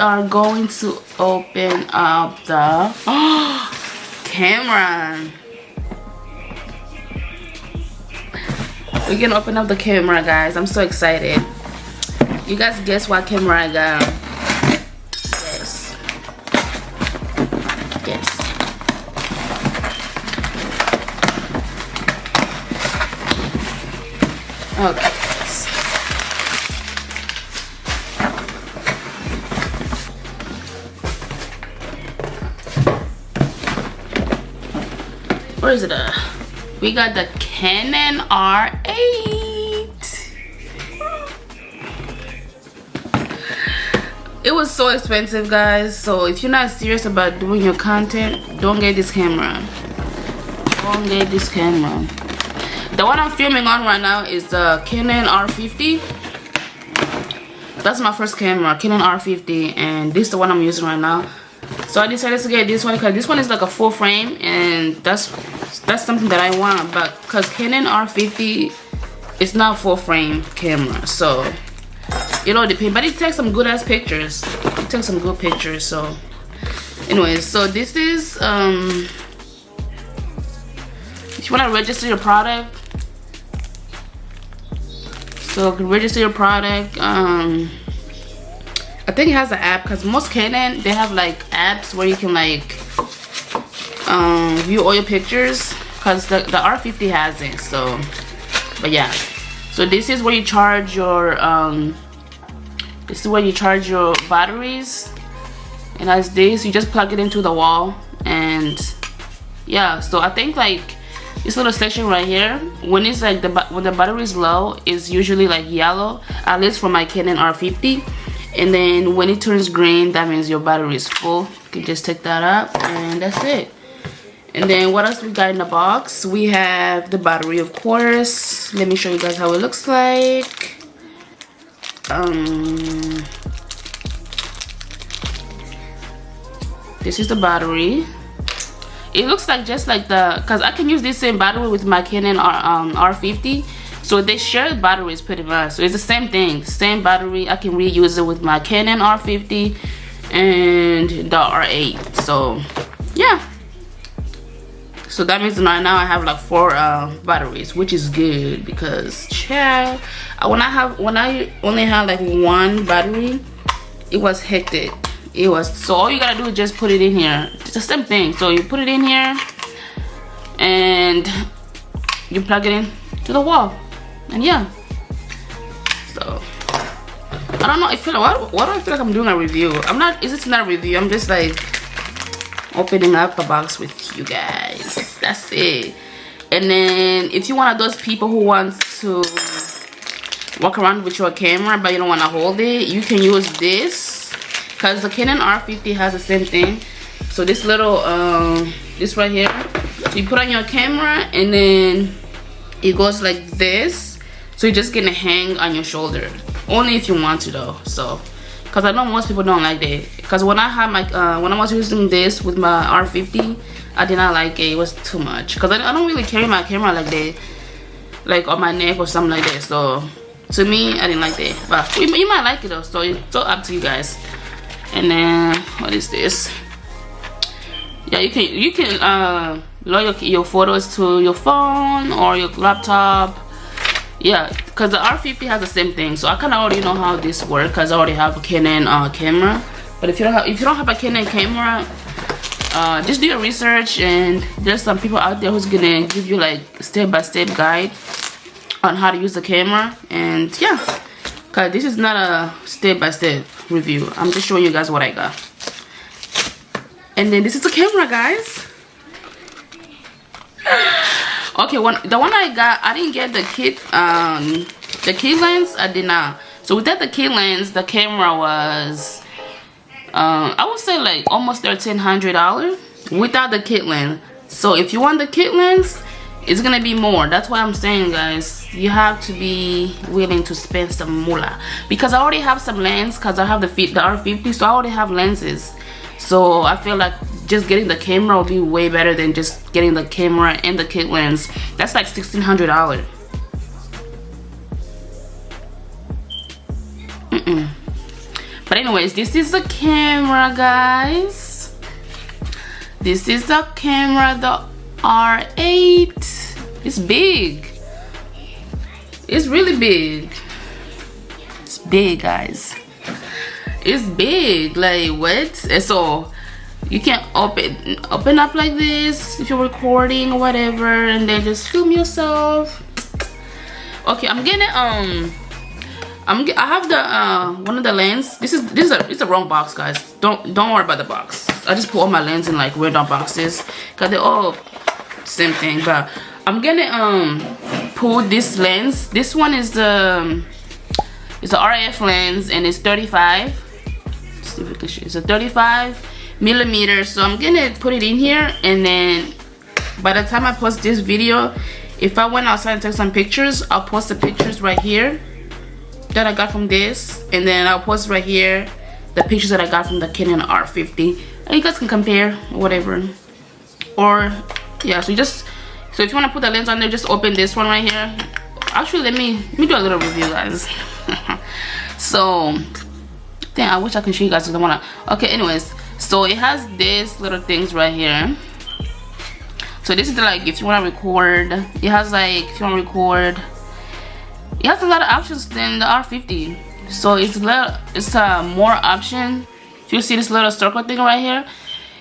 are going to open up the camera. We're gonna open up the camera, guys. I'm so excited. You guys guess what camera I got? Yes. Yes. Okay. Where is it? We got the Canon R8. It was so expensive, guys. So if you're not serious about doing your content, don't get this camera. Don't get this camera. The one I'm filming on right now is the Canon R50. That's my first camera, Canon R50, and this is the one I'm using right now. So I decided to get this one because this one is like a full frame, and that's something that I want. But because Canon R50 is not full frame camera, so it all depends. But it takes some good ass pictures. It takes some good pictures. So, anyways, so this is if you want to register your product. So register your product. I think it has an app because most Canon, they have like apps where you can like view all your pictures, because the R50 hasn't. So, but yeah, so this is where you charge your batteries, and as this, you just plug it into the wall. And yeah, so I think like this little section right here, when it's like when the battery is low, is usually like yellow, at least for my Canon R50. And then when it turns green, that means your battery is full. You can just take that up, and that's it. And then what else we got in the box? We have the battery, of course. Let me show you guys how it looks like. This is the battery. It looks like just like because I can use this same battery with my Canon R50. So they share batteries pretty much. So it's the same thing, same battery. I can reuse it with my Canon R50 and the R8. So yeah. So that means right now I have like 4 batteries, which is good because child, when I only had like 1 battery, it was hectic. It was, so all you gotta do is just put it in here. It's the same thing. So you put it in here and you plug it in to the wall. And yeah, so I don't know. I feel like, why do I feel like I'm doing a review? I'm not. It's not a review. I'm just like opening up the box with you guys. That's it. And then if you're one of those people who wants to walk around with your camera but you don't want to hold it, you can use this, because the Canon R50 has the same thing. So this little this right here, so you put on your camera and then it goes like this. So you're just gonna hang on your shoulder, only if you want to though. So, because I know most people don't like that. Because when I had my when I was using this with my R50, I did not like it. It was too much. Because I don't really carry my camera like that, like on my neck or something like that. So to me, I didn't like that. But you might like it though. So it's all up to you guys. And then what is this? Yeah, you can load your photos to your phone or your laptop. Yeah, because the R50 has the same thing. So I kind of already know how this works because I already have a Canon camera. But if you don't have a Canon camera, just do your research, and there's some people out there who's gonna give you like step-by-step guide on how to use the camera. And yeah, because this is not a step-by-step review. I'm just showing you guys what I got. And then this is the camera, guys. Okay, the one I got, I didn't get the kit lens. I did not. So without the kit lens, the camera was I would say like almost $1,300 without the kit lens. So if you want the kit lens, it's gonna be more. That's why I'm saying, guys, you have to be willing to spend some moolah, because I already have some lens, because I have the R50, so I already have lenses. So I feel like just getting the camera will be way better than just getting the camera and the kit lens. That's like $1,600. But anyways, this is the camera, guys. This is the camera, the R8. It's big. It's really big. It's big, guys. It's big. Like what? So you can open up like this if you're recording or whatever, and then just film yourself. Okay, I'm getting I have the one of the lens. It's a wrong box, guys. Don't worry about the box. I just put all my lens in like random boxes because they're all same thing. But I'm gonna pull this lens. This one is the RF lens, and it's 35. Let's see if we can show. It's a 35 millimeters. So I'm gonna put it in here, and then by the time I post this video, if I went outside and took some pictures, I'll post the pictures right here that I got from this, and then I'll post right here the pictures that I got from the Canon R50, and you guys can compare or whatever. Or yeah, so if you want to put the lens on there, just open this one right here. Actually, let me do a little review, guys. So damn, I wish I could show you guys. I don't wanna. Okay, anyways, so it has this little things right here. So this is like if you want to record. It has like if you want to record. It has a lot of options than the R50. So it's more option. If you see this little circle thing right here,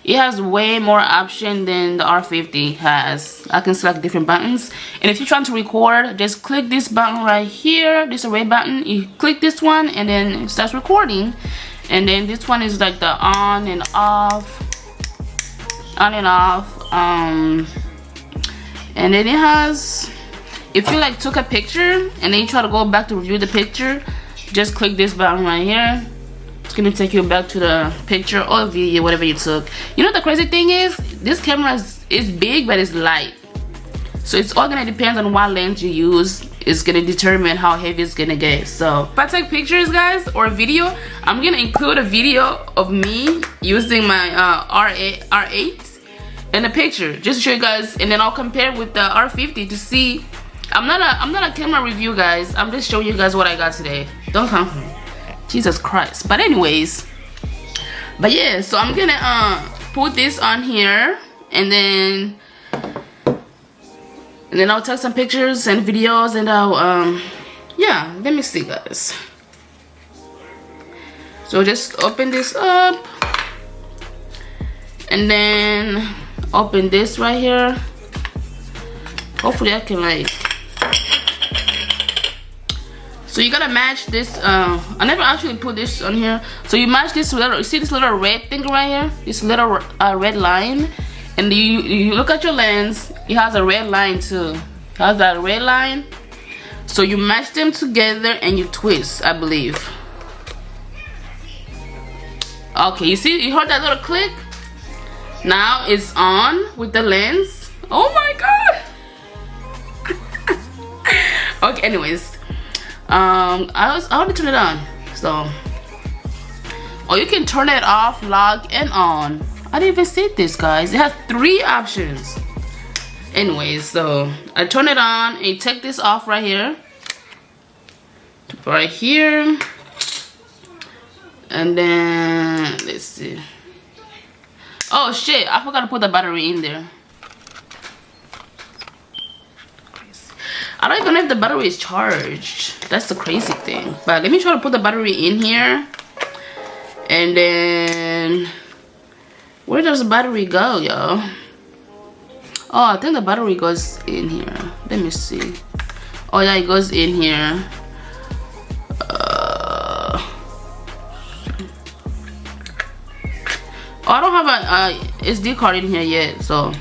it has way more option than the R50 has. I can select different buttons, and if you're trying to record, just click this button right here. This red button. You click this one, and then it starts recording. And then this one is like the on and off. And then it has, if you like took a picture and then you try to go back to review the picture, just click this button right here. It's gonna take you back to the picture or video, whatever you took. You know the crazy thing is, this camera is big but it's light, so it's all gonna depend on what lens you use. It's gonna determine how heavy it's gonna get. So if I take pictures, guys, or a video, I'm gonna include a video of me using my R8 in the picture, just to show you guys, and then I'll compare with the R50 to see. I'm not a camera review, guys. I'm just showing you guys what I got today. Don't come for me. Jesus Christ. But anyways, but yeah, so I'm gonna put this on here, and then I'll take some pictures and videos, and I'll yeah, let me see, guys. So just open this up, and then open this right here. Hopefully I can like, so you gotta match this. I never actually put this on here. So you match this little, you see this little red thing right here, this little red line, and you look at your lens. It has a red line too. It has that red line. So you match them together and you twist, I believe. Okay, you see, you heard that little click? Now it's on with the lens. Oh my god. Okay, anyways, I already turned it on. So, or you can turn it off, lock, and on. I didn't even see this, guys. It has 3 options. Anyways, so I turn it on and take this off right here. Right here. And then let's see. Oh shit, I forgot to put the battery in there. I don't even know if the battery is charged. That's the crazy thing. But let me try to put the battery in here. And then, where does the battery go, y'all? Oh, I think the battery goes in here. Let me see. Oh yeah, it goes in here. Oh, I don't have a SD card in here yet, so.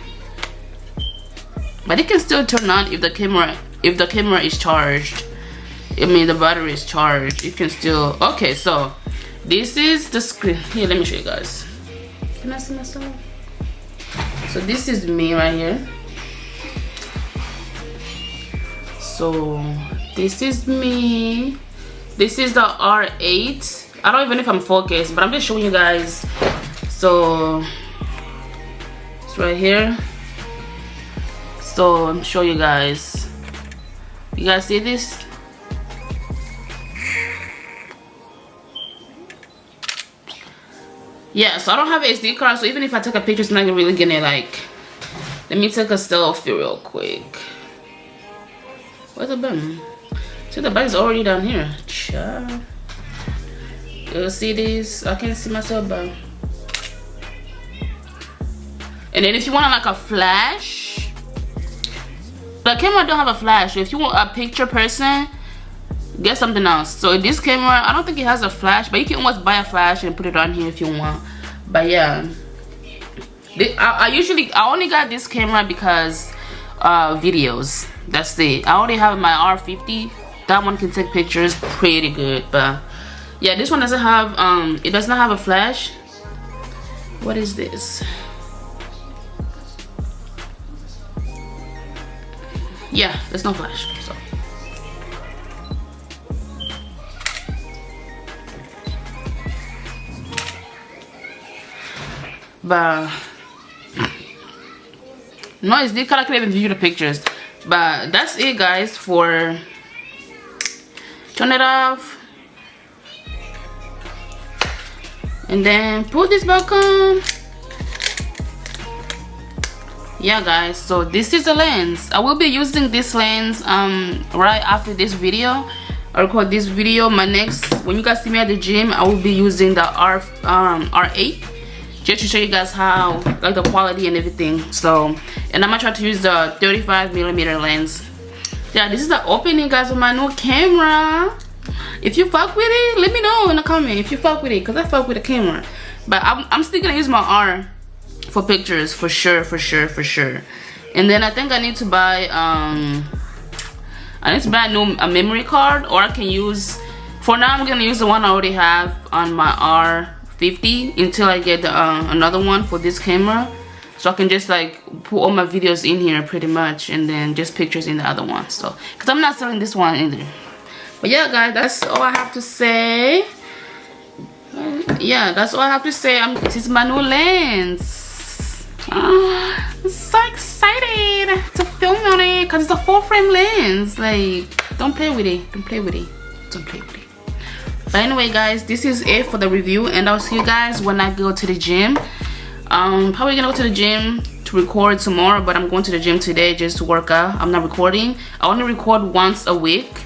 But it can still turn on if the camera is charged. I mean, the battery is charged. It can still. Okay, so this is the screen. Here, let me show you guys. Can I see myself? So this is me right here. So this is me. This is the R8. I don't even know if I'm focused, but I'm just showing you guys. So it's right here. So I'm showing you guys. You guys see this? Yeah, so I don't have an SD card, so even if I take a picture, it's not really gonna like. Let me take a selfie real quick. Where's the button? See, the button's already down here. Ciao. You'll see this. I can't see myself, but. And then if you want like a flash, the camera don't have a flash. If you want a picture person, get something else. So this camera, I don't think it has a flash, but you can almost buy a flash and put it on here if you want. But yeah, I only got this camera because videos. That's it. I already have my R50. That one can take pictures pretty good. But yeah, this one doesn't have it does not have a flash. What is this? Yeah, there's no flash. So but no, it's the color. I can't even view the pictures. But that's it, guys. For turn it off and then put this back on. Yeah, guys, so this is the lens. I will be using this lens right after this video. I record this video. My next, when you guys see me at the gym, I will be using the R8 just to show you guys how, like, the quality and everything. So, and I'm gonna try to use the 35mm lens. Yeah, this is the opening, guys, of my new camera. If you fuck with it, let me know in the comment if you fuck with it, because I fuck with the camera. But I'm still gonna use my R for pictures, for sure. And then I think I need to buy a memory card, or I can use, for now I'm gonna use the one I already have on my R50 until I get another one for this camera, so I can just like put all my videos in here pretty much, and then just pictures in the other one. So because I'm not selling this one either. But yeah, guys, that's all I have to say. Yeah, that's all I have to say. This is my new lens. I'm so excited to film on it because it's a full frame lens. Like, don't play with it. But anyway, guys, this is it for the review, and I'll see you guys when I go to the gym. Probably gonna go to the gym to record tomorrow, but I'm going to the gym today just to work out. I'm not recording. I only record once a week,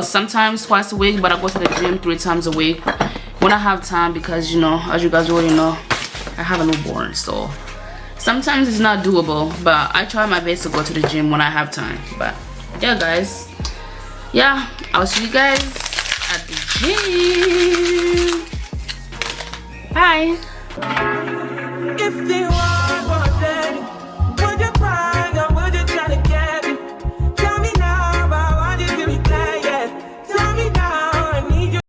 sometimes twice a week, but I go to the gym 3 times a week when I have time, because, you know, as you guys already know, I have a newborn, so sometimes it's not doable, but I try my best to go to the gym when I have time. But yeah, guys, yeah, I'll see you guys at the gym. Bye. If they want